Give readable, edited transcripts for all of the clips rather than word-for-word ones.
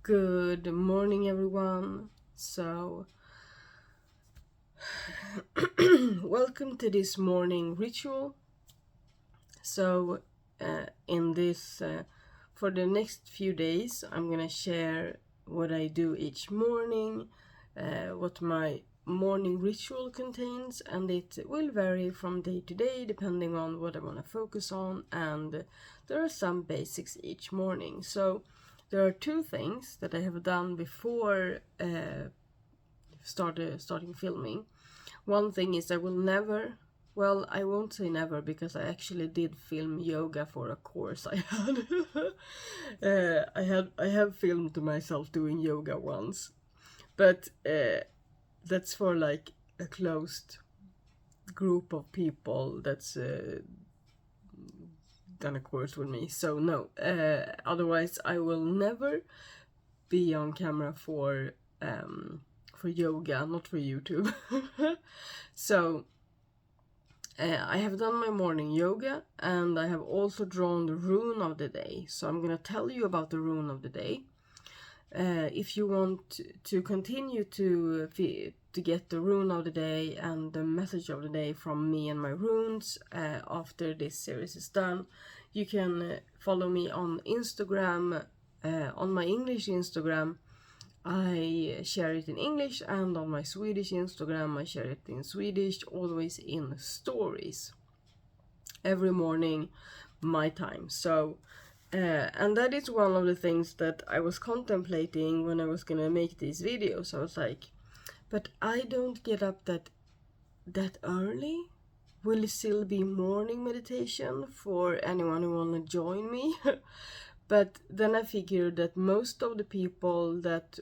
Good morning, everyone. Welcome to this morning ritual. In this, for the next few days, I'm gonna share what I do each morning, what my morning ritual contains, and it will vary from day to day depending on what I want to focus on, and there are some basics each morning. So there are two things that I have done before starting filming. One thing is I won't say never, because I actually did film yoga for a course I had. I have filmed myself doing yoga once, but that's for like a closed group of people that's done a course with me. So no, otherwise I will never be on camera for yoga, not for YouTube. So I have done my morning yoga, and I have also drawn the rune of the day. So I'm gonna tell you about the rune of the day. If you want to continue to get the rune of the day and the message of the day from me and my runes after this series is done, you can follow me on Instagram. On my English Instagram, I share it in English, and on my Swedish Instagram, I share it in Swedish, always in stories. Every morning, my time. So, and that is one of the things that I was contemplating when I was gonna make these videos. I was like, but I don't get up that early. Will it still be morning meditation for anyone who wanna join me? But then I figured that most of the people that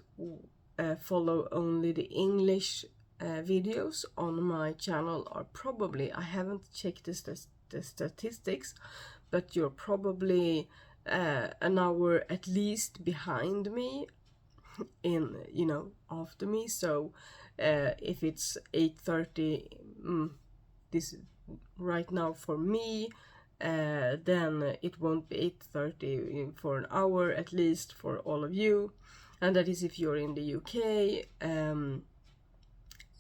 follow only the English videos on my channel are probably, I haven't checked the statistics, but you're probably an hour at least behind me after me. So if it's 8:30 this right now for me, then it won't be 8:30 for an hour at least for all of you, and that is if you're in the UK,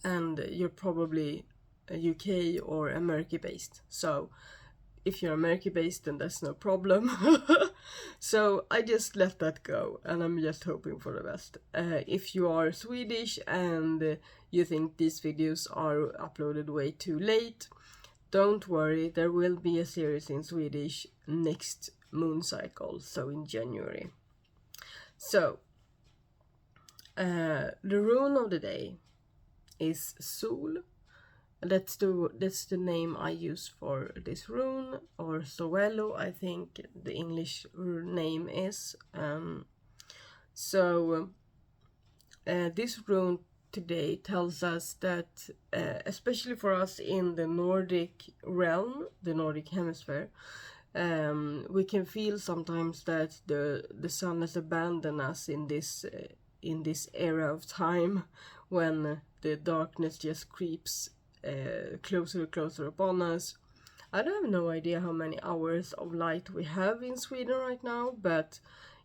and you're probably UK or America based. So if you're America based, then that's no problem. So I just let that go, and I'm just hoping for the best. If you are Swedish and you think these videos are uploaded way too late, don't worry, there will be a series in Swedish next moon cycle, so in January. So, the rune of the day is Sol. That's the name I use for this rune, or Soello, I think the English name is. This rune today tells us that, especially for us in the Nordic realm, the Nordic hemisphere, we can feel sometimes that the sun has abandoned us in this era of time, when the darkness just creeps closer and closer upon us. I have no idea how many hours of light we have in Sweden right now, but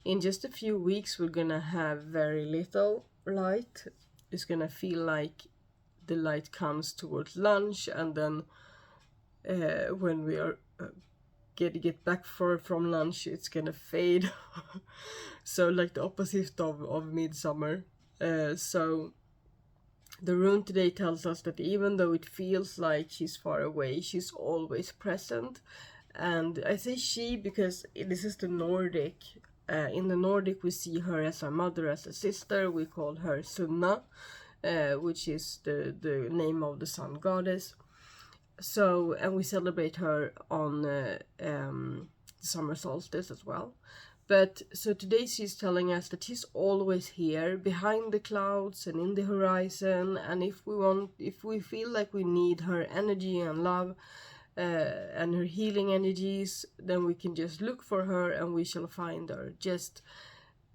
in just a few weeks we're gonna have very little light. It's gonna feel like the light comes towards lunch, and then when we are get back from lunch, it's gonna fade. So like the opposite of midsummer. So the rune today tells us that even though it feels like she's far away, she's always present. And I say she because this is the Nordic. In the Nordic, we see her as a mother, as a sister. We call her Sunna, which is the name of the sun goddess. So, and we celebrate her on the summer solstice as well. But so today she's telling us that she's always here, behind the clouds and in the horizon. And if we feel like we need her energy and love, and her healing energies, then we can just look for her and we shall find her. Just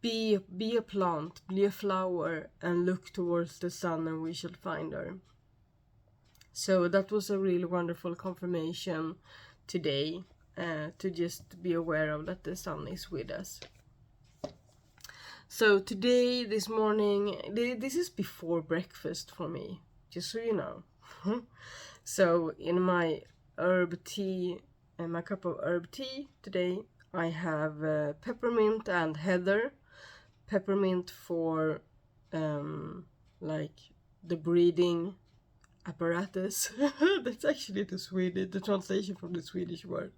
be a plant, be a flower, and look towards the sun and we shall find her. So that was a really wonderful confirmation today, to just be aware of that the sun is with us. So today, this morning, this is before breakfast for me, just so you know. So in my herb tea, and my cup of herb tea today, I have peppermint and heather. Peppermint for like the breathing apparatus. That's actually the translation from the Swedish word.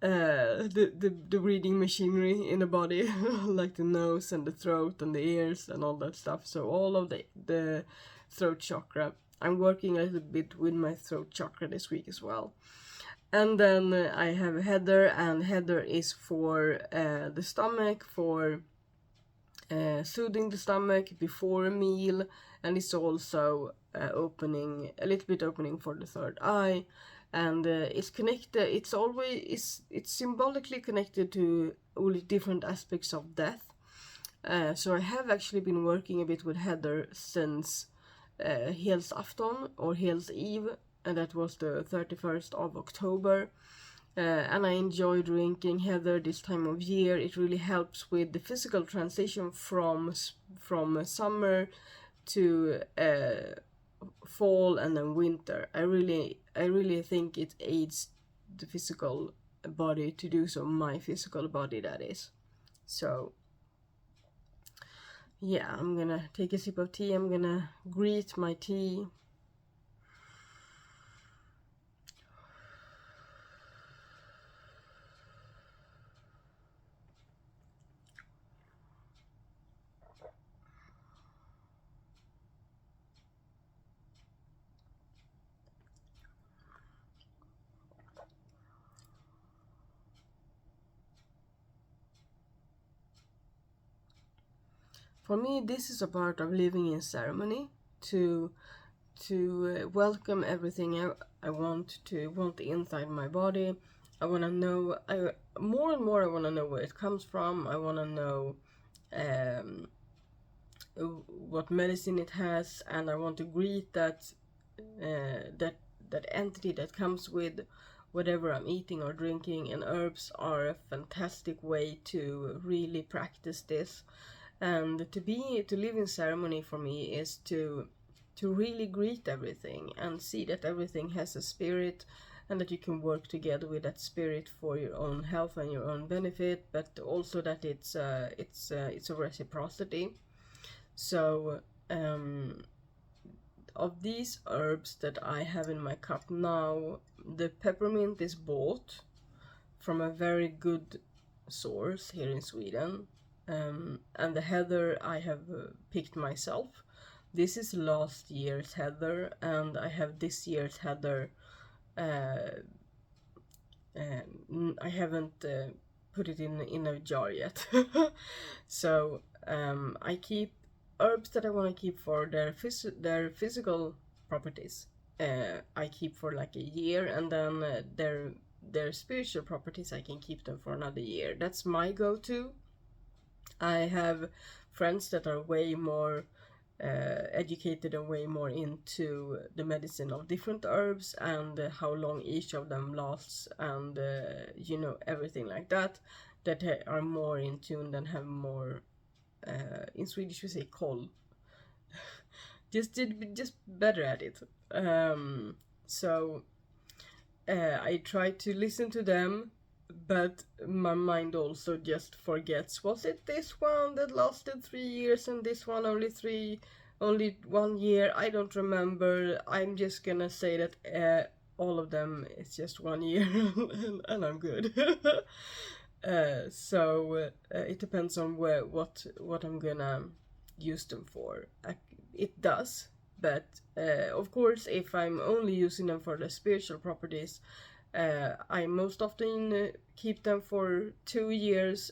The breathing machinery in the body, like the nose and the throat and the ears and all that stuff. So all of the throat chakra. I'm working a little bit with my throat chakra this week as well. And then I have heather, and heather is for the stomach, for soothing the stomach before a meal, and it's also opening a little bit, opening for the third eye, and it's connected. It's symbolically connected to all the different aspects of death. So I have actually been working a bit with heather since Helsafton or Hels Eve, and that was the 31st of October. And I enjoy drinking heather this time of year. It really helps with the physical transition from summer to fall and then winter. I really think it aids the physical body to do so. My physical body, that is. So yeah, I'm gonna take a sip of tea. I'm gonna greet my tea. For me, this is a part of living in ceremony, to welcome everything I want inside my body. I want to know. More and more I want to know where it comes from. I want to know um, what medicine it has, and I want to greet that entity that comes with whatever I'm eating or drinking. And herbs are a fantastic way to really practice this. And to live in ceremony for me is to really greet everything and see that everything has a spirit, and that you can work together with that spirit for your own health and your own benefit, but also that it's a reciprocity. So of these herbs that I have in my cup now, the peppermint is bought from a very good source here in Sweden. And the heather I have picked myself. This is last year's heather, and I have this year's heather. I haven't put it in a jar yet. So I keep herbs that I want to keep for their physical properties. I keep for like a year, and then their spiritual properties I can keep them for another year. That's my go-to. I have friends that are way more educated and way more into the medicine of different herbs, and how long each of them lasts, and everything like that, that are more in tune and have more in Swedish we say koll, just better at it. So I try to listen to them, but my mind also just forgets. Was it this one that lasted 3 years and this one only 1 year? I don't remember. I'm just gonna say that all of them is just 1 year, and I'm good. So it depends on what I'm gonna use them for. It does, but of course, if I'm only using them for the spiritual properties, I most often keep them for 2 years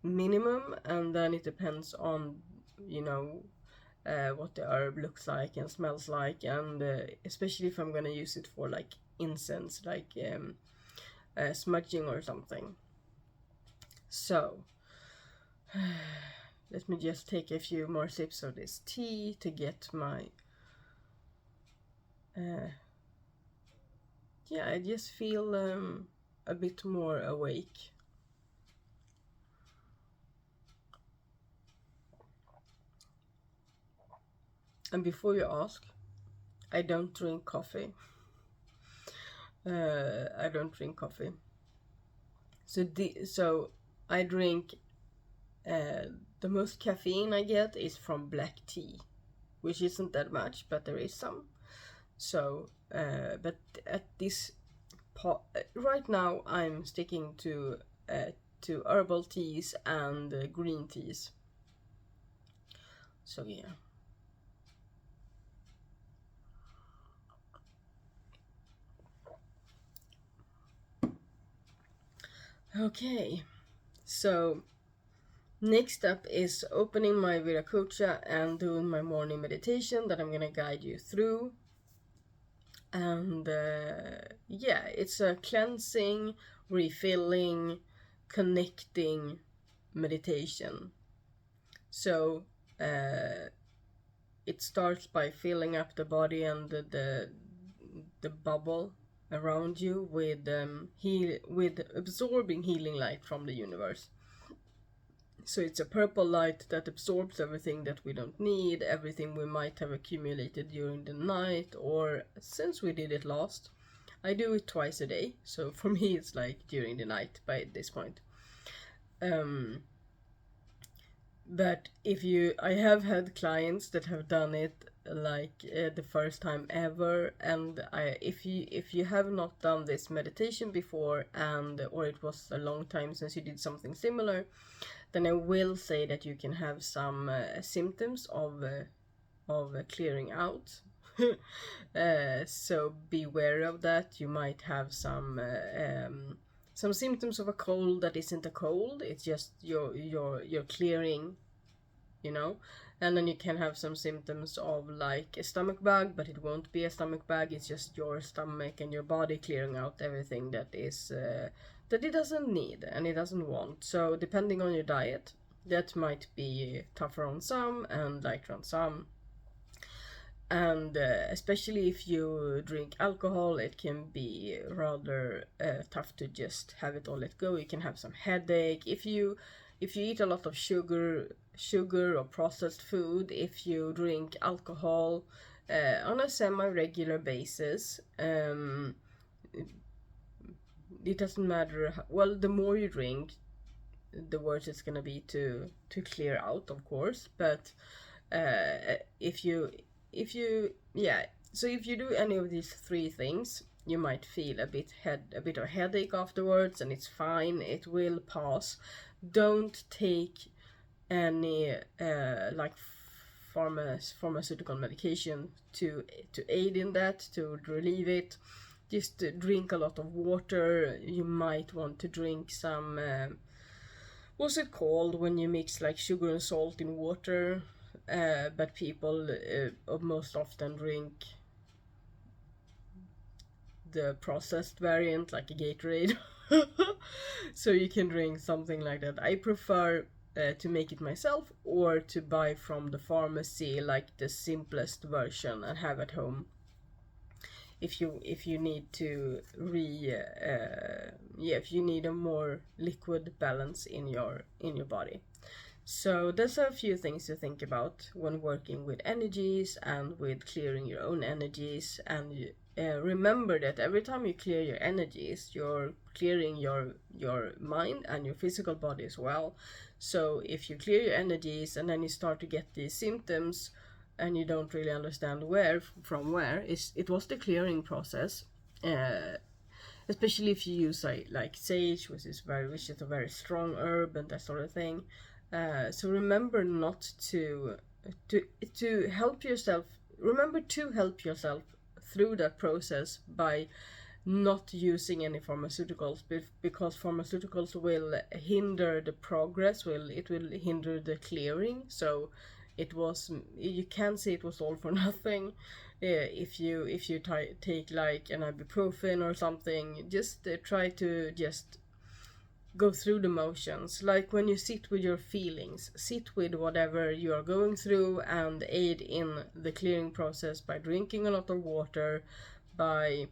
minimum, and then it depends on what the herb looks like and smells like, and especially if I'm gonna use it for like incense, like smudging or something. So let me just take a few more sips of this tea to get my I just feel a bit more awake. And before you ask, I don't drink coffee. I don't drink coffee. So I drink, the most caffeine I get is from black tea, which isn't that much, but there is some. So, but at this right now, I'm sticking to herbal teas and green teas. So yeah. Okay. So next up is opening my Viracocha and doing my morning meditation that I'm gonna guide you through. And yeah, it's a cleansing, refilling, connecting meditation. So it starts by filling up the body and the bubble around you with with absorbing healing light from the universe. So it's a purple light that absorbs everything that we don't need, everything we might have accumulated during the night or since we did it last. I do it twice a day, so for me it's like during the night by this point. But I have had clients that have done it like the first time ever, and if you have not done this meditation before, and or it was a long time since you did something similar, then I will say that you can have some symptoms of clearing out. So beware of that. You might have some symptoms of a cold that isn't a cold. It's just you're clearing, you know. And then you can have some symptoms of like a stomach bug, but it won't be a stomach bug. It's just your stomach and your body clearing out everything that is that it doesn't need and it doesn't want. So depending on your diet, that might be tougher on some and lighter on some. And especially if you drink alcohol, it can be rather tough to just have it all let go. You can have some headache if you eat a lot of sugar or processed food. If you drink alcohol on a semi-regular basis, it doesn't matter well, the more you drink, the worse it's gonna be to clear out, of course. But if you yeah, so if you do any of these three things, you might feel a bit of a headache afterwards, and it's fine, it will pass. Don't take any like pharmaceutical medication to aid in that, to relieve it. Just drink a lot of water. You might want to drink some what's it called when you mix like sugar and salt in water, but people most often drink the processed variant like a Gatorade. So you can drink something like that. I prefer to make it myself or to buy from the pharmacy like the simplest version and have at home if you need to if you need a more liquid balance in your body. So there's a few things to think about when working with energies and with clearing your own energies. And remember that every time you clear your energies, you're clearing your mind and your physical body as well. So if you clear your energies and then you start to get these symptoms and you don't really understand where it was the clearing process. Especially if you use like sage, which is a very strong herb and that sort of thing. So remember not to help yourself. Remember to help yourself through that process by not using any pharmaceuticals, because pharmaceuticals will hinder the progress. It will hinder the clearing. So you can say it was all for nothing. If you take like an ibuprofen or something, just try to just go through the motions. Like when you sit with your feelings, sit with whatever you are going through and aid in the clearing process by drinking a lot of water, by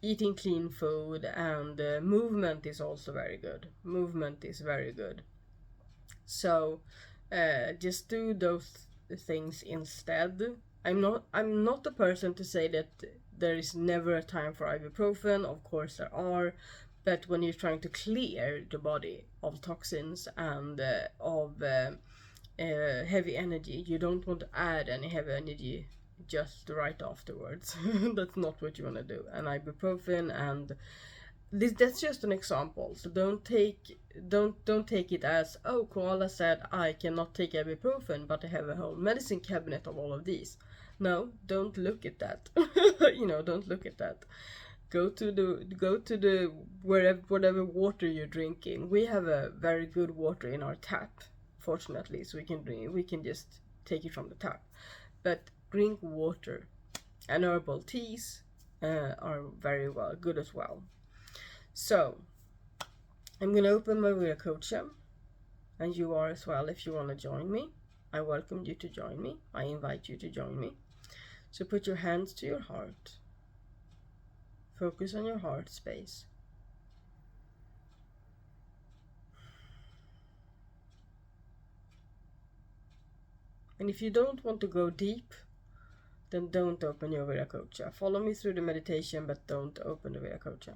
eating clean food, and movement is also very good. Movement is very good. So just do those things instead. I'm not the person to say that there is never a time for ibuprofen. Of course there are, but when you're trying to clear the body of toxins and heavy energy, you don't want to add any heavy energy just right afterwards. That's not what you want to do. And ibuprofen and that's just an example. So don't take it as, oh, Koala said I cannot take ibuprofen, but I have a whole medicine cabinet of all of these. No, don't look at that. Don't look at that. Go to the wherever whatever water you're drinking. We have a very good water in our tap, fortunately, so we can just take it from the tap. But drink water, and herbal teas are very well good as well. So I'm gonna open my Viracocha, and you are as well if you want to join me. I welcome you to join me. I invite you to join me. So put your hands to your heart. Focus on your heart space. And if you don't want to go deep, then don't open your Viracocha. Follow me through the meditation, but don't open the Viracocha.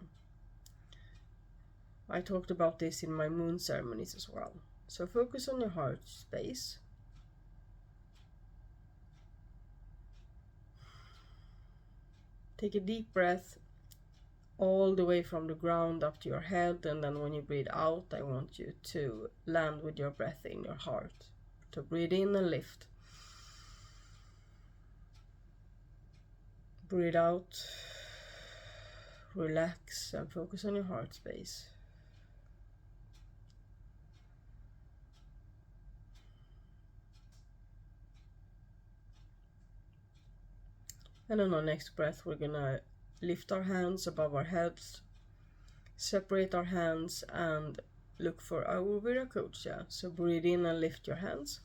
I talked about this in my moon ceremonies as well. So focus on your heart space. Take a deep breath all the way from the ground up to your head, and then when you breathe out, I want you to land with your breath in your heart. So breathe in and lift. Breathe out, relax, and focus on your heart space. And on our next breath, we're gonna lift our hands above our heads, separate our hands, and look for our Viracocha. So breathe in and lift your hands.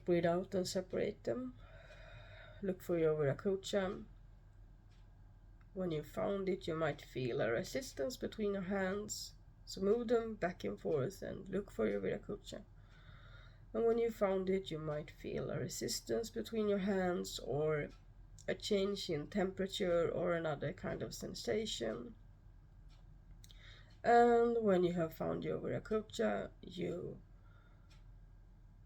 Breathe out and separate them. Look for your Viracocha. When you found it, you might feel a resistance between your hands. So move them back and forth and look for your Viracocha. And when you found it, you might feel a resistance between your hands, or a change in temperature, or another kind of sensation. And when you have found your Viracocha, you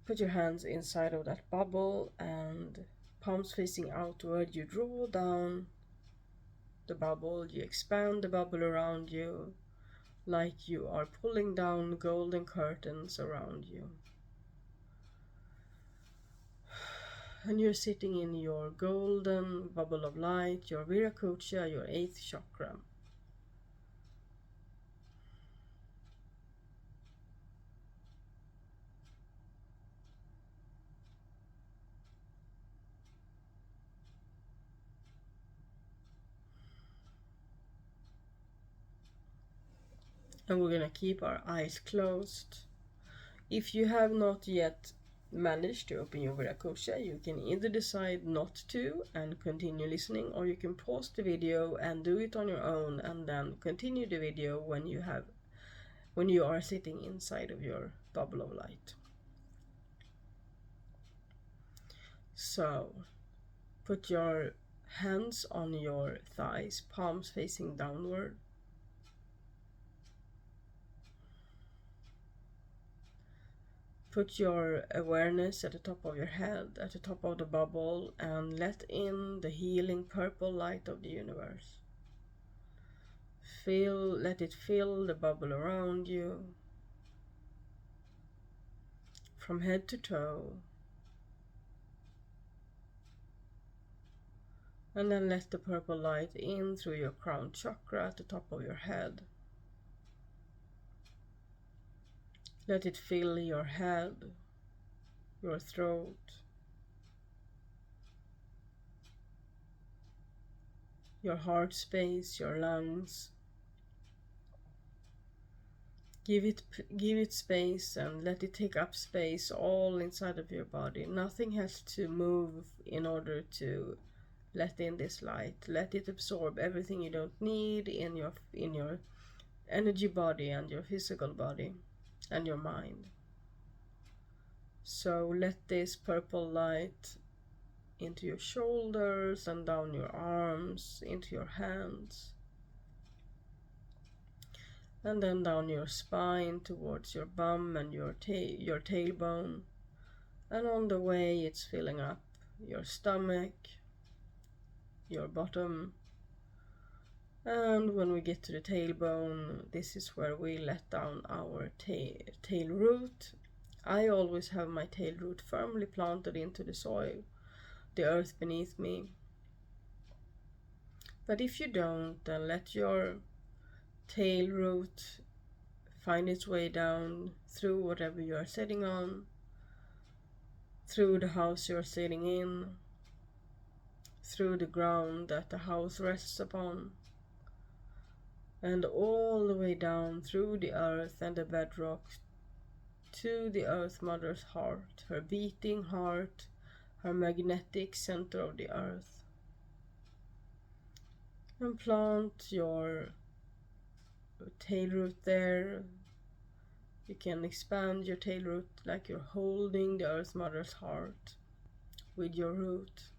put your hands inside of that bubble, and palms facing outward, you draw down the bubble, you expand the bubble around you, like you are pulling down golden curtains around you. And you're sitting in your golden bubble of light, your Viracocha, your 8th chakra. And we're gonna keep our eyes closed. If you have not yet managed to open your Viracocha, you can either decide not to and continue listening, or you can pause the video and do it on your own, and then continue the video when you are sitting inside of your bubble of light. So put your hands on your thighs, palms facing downward. Put your awareness at the top of your head, at the top of the bubble, and let in the healing purple light of the universe. Let it fill the bubble around you, from head to toe. And then let the purple light in through your crown chakra at the top of your head. Let it fill your head, your throat, your heart space, your lungs. Give it space and let it take up space all inside of your body. Nothing has to move in order to let in this light. Let it absorb everything you don't need in your energy body and your physical body and your mind. So let this purple light into your shoulders and down your arms, into your hands. And then down your spine towards your bum and your tailbone. And on the way it's filling up your stomach, your bottom. And when we get to the tailbone, this is where we let down our tail root. I always have my tail root firmly planted into the soil, the earth beneath me. But if you don't, then let your tail root find its way down through whatever you are sitting on, through the house you're sitting in, through the ground that the house rests upon, and all the way down through the earth and the bedrock to the Earth Mother's heart, her beating heart, her magnetic center of the earth. And plant your tail root there. You can expand your tail root like you're holding the Earth Mother's heart with your root.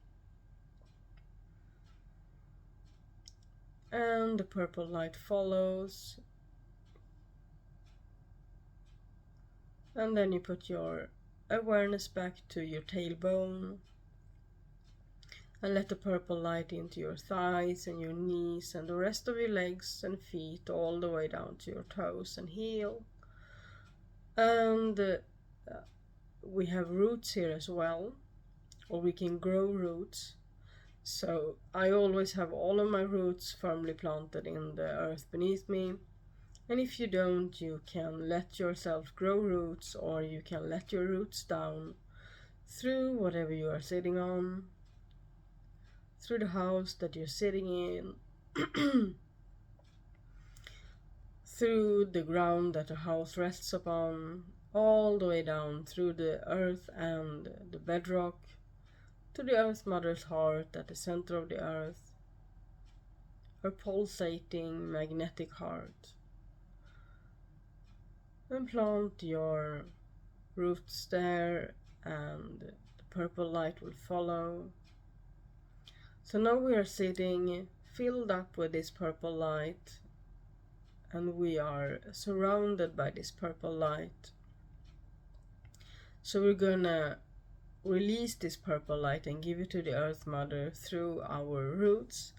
And the purple light follows. And then you put your awareness back to your tailbone. And let the purple light into your thighs and your knees and the rest of your legs and feet all the way down to your toes and heel. And we have roots here as well, or we can grow roots. So I always have all of my roots firmly planted in the earth beneath me. And if you don't, you can let yourself grow roots, or you can let your roots down through whatever you are sitting on, through the house that you're sitting in, through the ground that the house rests upon, all the way down through the earth and the bedrock, to the Earth Mother's heart at the center of the earth, her pulsating magnetic heart. And plant your roots there, and the purple light will follow. So now we are sitting filled up with this purple light, and we are surrounded by this purple light. So we're gonna release this purple light and give it to the Earth Mother through our roots.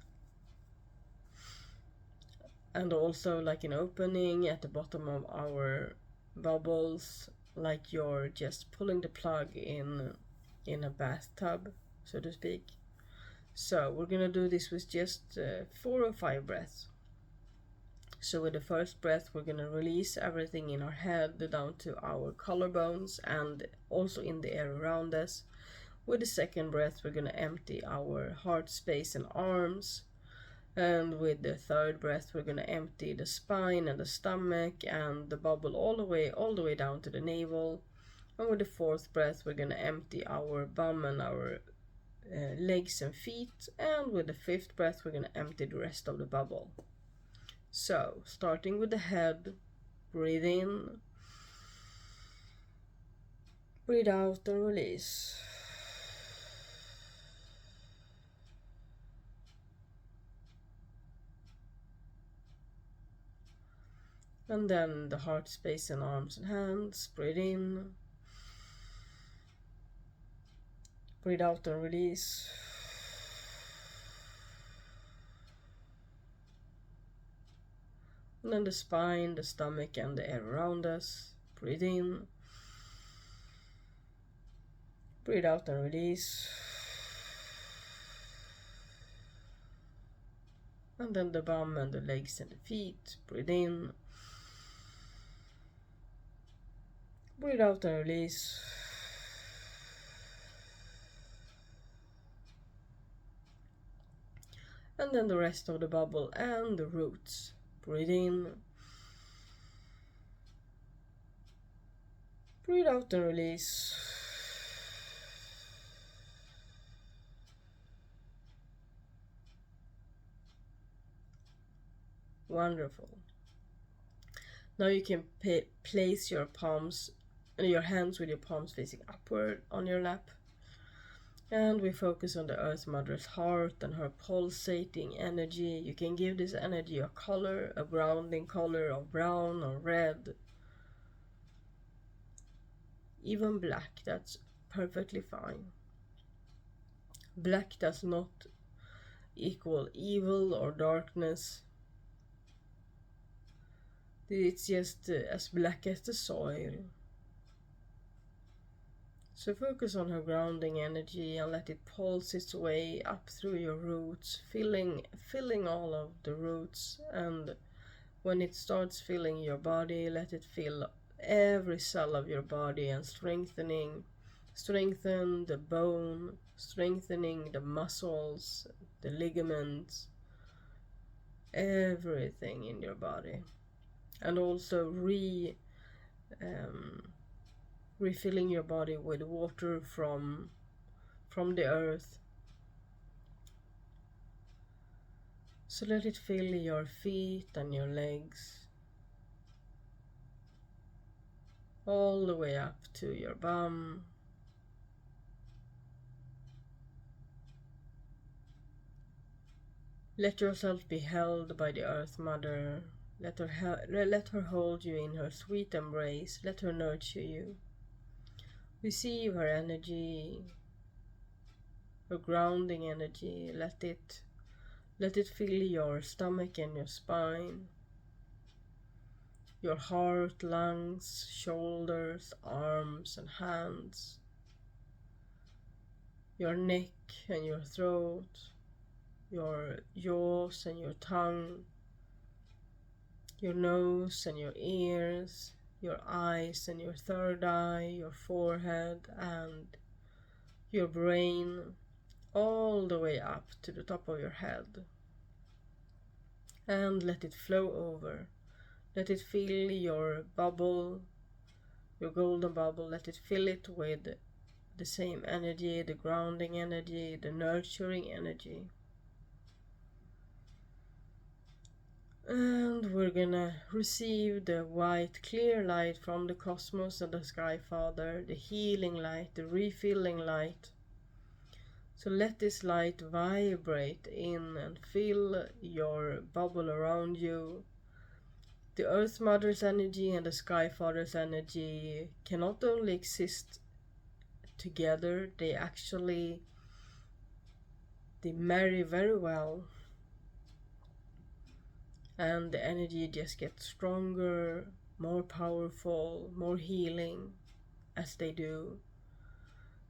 And also like an opening at the bottom of our bubbles, like you're just pulling the plug in a bathtub, so to speak. So we're gonna do this with just 4 or 5 breaths. So with the first breath, we're gonna release everything in our head down to our collarbones and also in the air around us. With the second breath, we're gonna empty our heart space and arms. And with the third breath, we're gonna empty the spine and the stomach and the bubble all the way down to the navel. And with the fourth breath, we're gonna empty our bum and our legs and feet. And with the fifth breath, we're gonna empty the rest of the bubble. So, starting with the head, breathe in, breathe out and release. And then the heart space and arms and hands, breathe in, breathe out and release. And then the spine, the stomach and the air around us, breathe in, breathe out and release. And then the bum and the legs and the feet, breathe in, breathe out and release. And then the rest of the bubble and the roots. Breathe in, breathe out and release. Wonderful. Now you can place your palms, your hands with your palms facing upward on your lap. And we focus on the Earth Mother's heart and her pulsating energy. You can give this energy a color, a grounding color of brown or red, even black, that's perfectly fine. Black does not equal evil or darkness. It's just as black as the soil. So focus on her grounding energy and let it pulse its way up through your roots, filling all of the roots. And when it starts filling your body, let it fill every cell of your body and strengthen the bone, strengthening the muscles, the ligaments, everything in your body. And also refilling your body with water from the earth. So let it fill your feet and your legs, all the way up to your bum. Let yourself be held by the Earth Mother. Let her hold you in her sweet embrace. Let her nurture you. Receive her energy, her grounding energy. Let it fill your stomach and your spine, your heart, lungs, shoulders, arms and hands, your neck and your throat, your jaws and your tongue, your nose and your ears, your eyes and your third eye, your forehead and your brain, all the way up to the top of your head. And let it flow over. Let it fill your bubble, your golden bubble. Let it fill it with the same energy, the grounding energy, the nurturing energy. And we're gonna receive the white clear light from the cosmos and the Sky Father, the healing light, the refilling light. So let this light vibrate in and fill your bubble around you. The Earth Mother's energy and the Sky Father's energy can not only exist together, they marry very well. And the energy just gets stronger, more powerful, more healing as they do.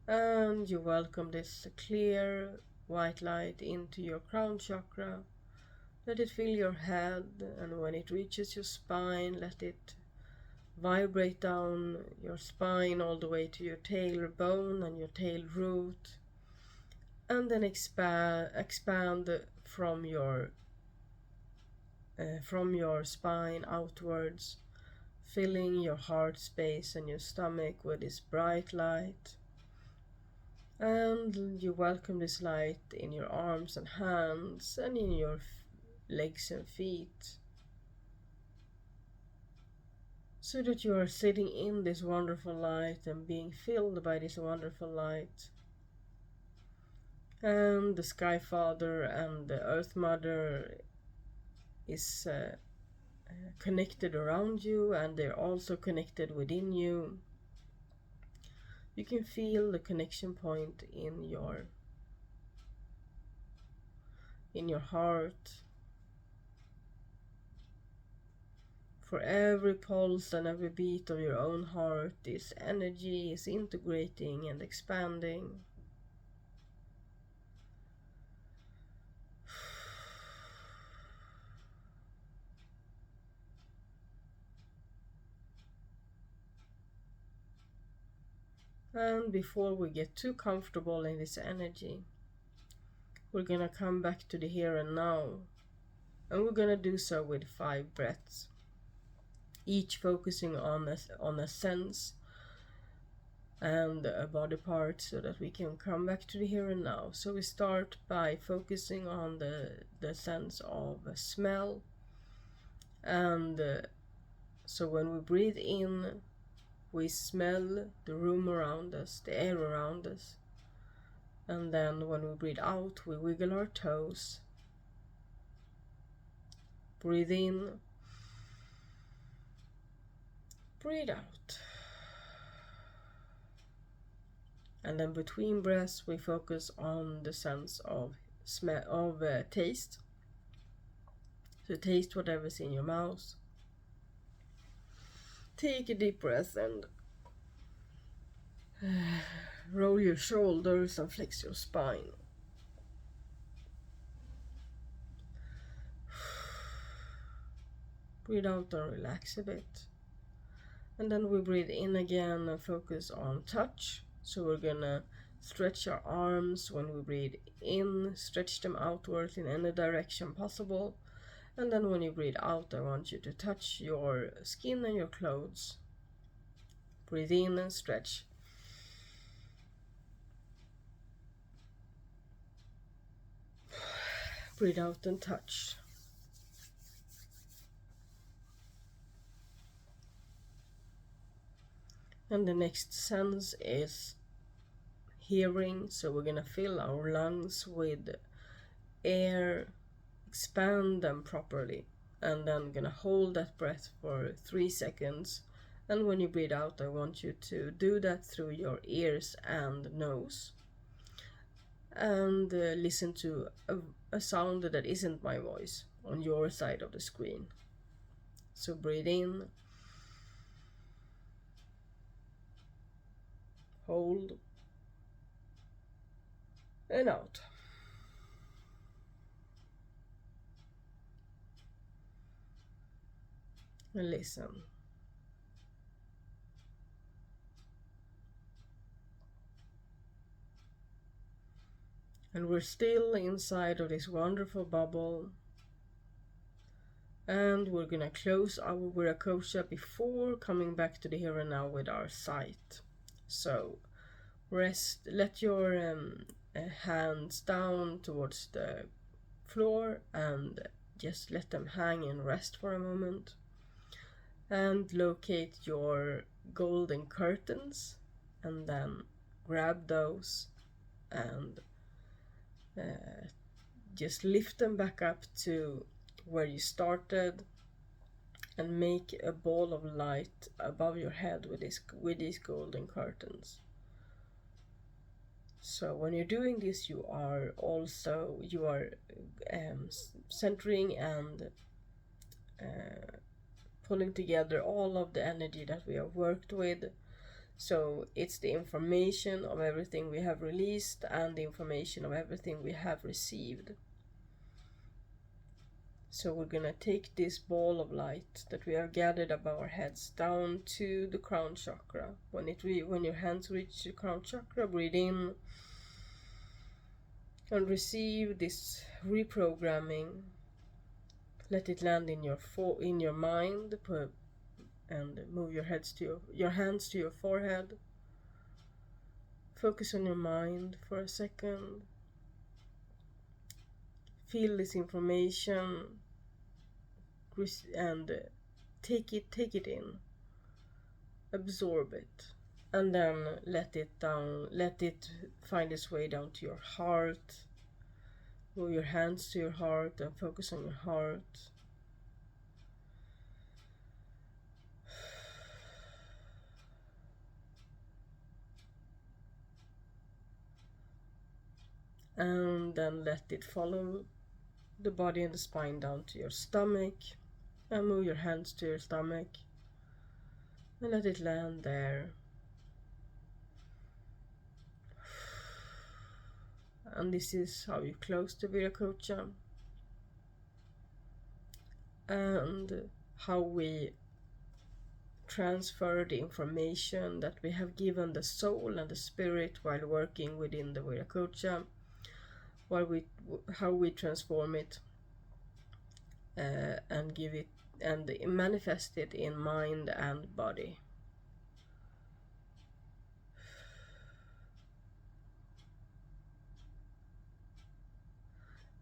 And you welcome this clear white light into your crown chakra. Let it fill your head, and when it reaches your spine, let it vibrate down your spine all the way to your tailbone and your tail root, and then expand from your spine outwards, filling your heart space and your stomach with this bright light. And you welcome this light in your arms and hands and in your legs and feet, so that you are sitting in this wonderful light and being filled by this wonderful light. And the Sky Father and the Earth Mother is connected around you, and they're also connected within you. You can feel the connection point in your heart. For every pulse and every beat of your own heart, this energy is integrating and expanding. And before we get too comfortable in this energy, we're gonna come back to the here and now. And we're gonna do so with 5 breaths, each focusing on a sense and a body part, so that we can come back to the here and now. So we start by focusing on the sense of smell. And so when we breathe in, we smell the room around us, the air around us. And then when we breathe out, we wiggle our toes. Breathe in. Breathe out. And then between breaths, we focus on the sense of taste. So taste whatever's in your mouth. Take a deep breath and roll your shoulders and flex your spine. Breathe out and relax a bit. And then we breathe in again and focus on touch. So we're gonna stretch our arms when we breathe in, stretch them outwards in any direction possible. And then when you breathe out, I want you to touch your skin and your clothes. Breathe in and stretch. Breathe out and touch. And the next sense is hearing. So we're gonna fill our lungs with air, expand them properly, and then gonna hold that breath for 3 seconds. And when you breathe out, I want you to do that through your ears and nose. And listen to a sound that isn't my voice on your side of the screen. So breathe in, hold, and out. And listen. And we're still inside of this wonderful bubble. And we're gonna close our Viracocha before coming back to the here and now with our sight. So rest, let your hands down towards the floor and just let them hang and rest for a moment. And locate your golden curtains and then grab those and just lift them back up to where you started and make a ball of light above your head with these golden curtains. So when you're doing this, you are centering and pulling together all of the energy that we have worked with. So it's the information of everything we have released and the information of everything we have received. So we're gonna take this ball of light that we have gathered above our heads down to the crown chakra. When your hands reach the crown chakra, breathe in and receive this reprogramming. Let it land in your mind, and move your hands to your forehead. Focus on your mind for a second. Feel this information and take it in. Absorb it. And then let it find its way down to your heart. Move your hands to your heart and focus on your heart. And then let it follow the body and the spine down to your stomach. And move your hands to your stomach. And let it land there. And this is how you close the Viracocha. And how we transfer the information that we have given the soul and the spirit while working within the Viracocha, how we transform it and give it and manifest it in mind and body.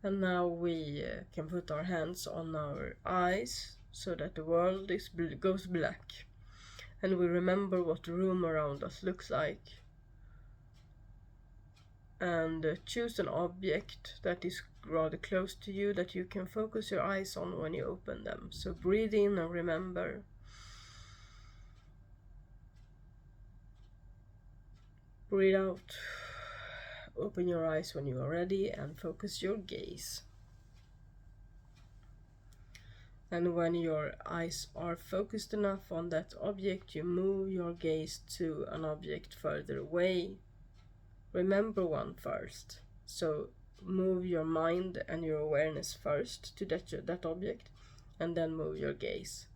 And now we can put our hands on our eyes so that the world goes black. And we remember what the room around us looks like. and choose an object that is rather close to you that you can focus your eyes on when you open them. So breathe in and remember. Breathe out. Open your eyes when you are ready and focus your gaze. And when your eyes are focused enough on that object, you move your gaze to an object further away. Remember one first. So move your mind and your awareness first to that object, and then move your gaze.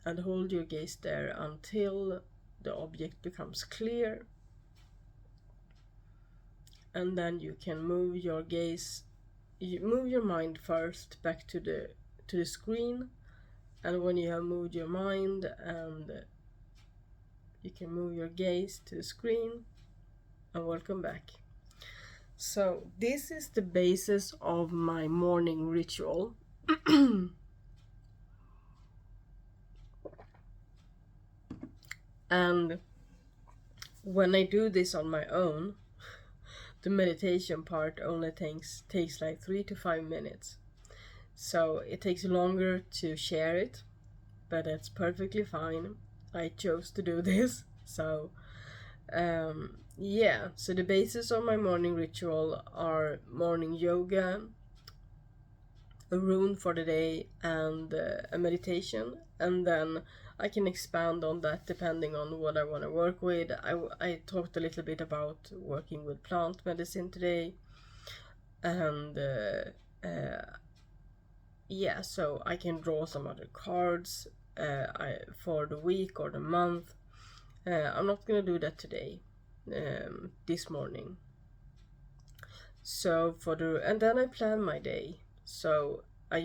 And hold your gaze there until the object becomes clear. And then you can move your gaze, you move your mind first back to the screen, and when you have moved your mind and you can move your gaze to the screen, and welcome back. So this is the basis of my morning ritual. And when I do this on my own, the meditation part only takes like 3 to 5 minutes. So it takes longer to share it, but that's perfectly fine. I chose to do this. So yeah, so the basis of my morning ritual are morning yoga, a rune for the day, and a meditation, and then I can expand on that depending on what I want to work with. I talked a little bit about working with plant medicine today, and yeah, so I can draw some other cards for the week or the month. I'm not gonna do that today, this morning. So and then I plan my day. So I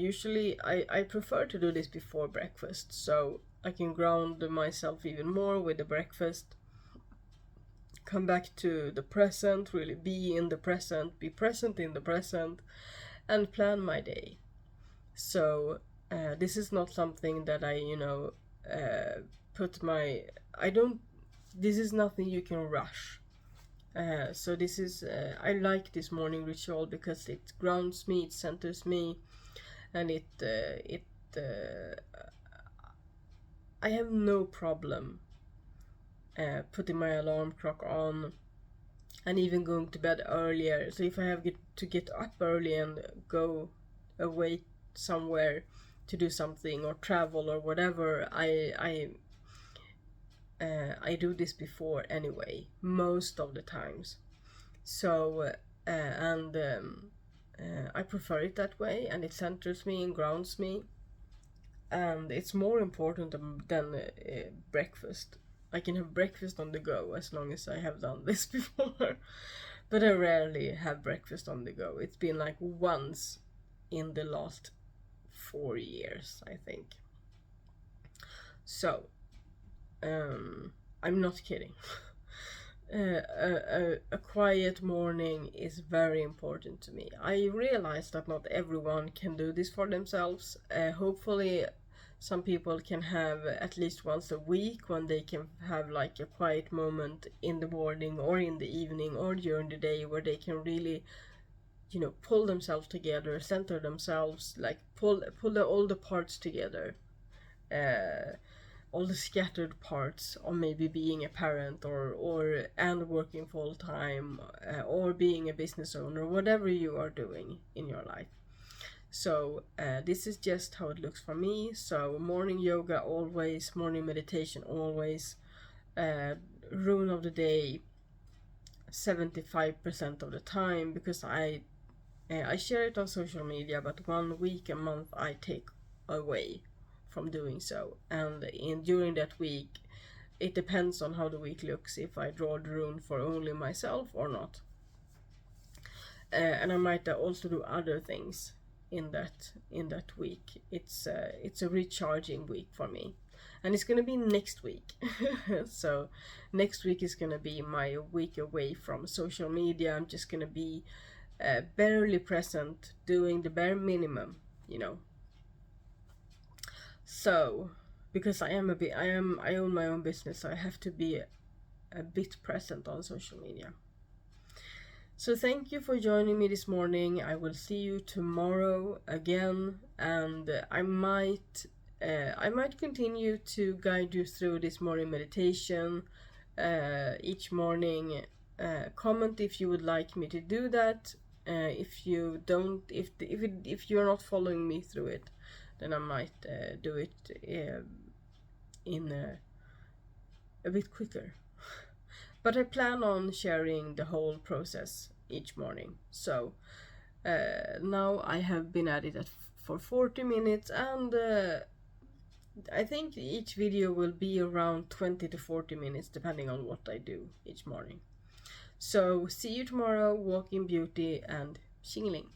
prefer to do this before breakfast, so I can ground myself even more with the breakfast, come back to the present, really be in the present, be present in the present, and plan my day. So this is not something that I, this is nothing you can rush. So this is, I like this morning ritual because it grounds me, it centers me, and I have no problem putting my alarm clock on and even going to bed earlier. So if I have to get up early and go away somewhere to do something or travel or whatever, I do this before anyway, most of the times. So I prefer it that way, and it centers me and grounds me, and it's more important than breakfast. I can have breakfast on the go as long as I have done this before, but I rarely have breakfast on the go. It's been like once in the last 4 years, I think. So I'm not kidding. A quiet morning is very important to me. I realize that not everyone can do this for themselves. Hopefully some people can have at least once a week when they can have like a quiet moment in the morning or in the evening or during the day where they can really, pull themselves together, center themselves, like pull all the parts together. All the scattered parts of maybe being a parent and working full time, or being a business owner, whatever you are doing in your life. So this is just how it looks for me. So morning yoga always, morning meditation always, rune of the day 75% of the time, because I share it on social media, but 1 week a month I take away from doing so, and during that week it depends on how the week looks if I draw the rune for only myself or not, and I might also do other things in that week. It's a recharging week for me, and it's gonna be next week. So next week is gonna be my week away from social media. I'm just gonna be barely present, doing the bare minimum, So, because I own my own business, so I have to be a bit present on social media. So thank you for joining me this morning. I will see you tomorrow again, and I might continue to guide you through this morning meditation each morning. Comment if you would like me to do that. If you don't, if you're not following me through it, then I might do it in a bit quicker. But I plan on sharing the whole process each morning. So now I have been at it for 40 minutes, and I think each video will be around 20 to 40 minutes depending on what I do each morning. So see you tomorrow. Walk in beauty and Xingling.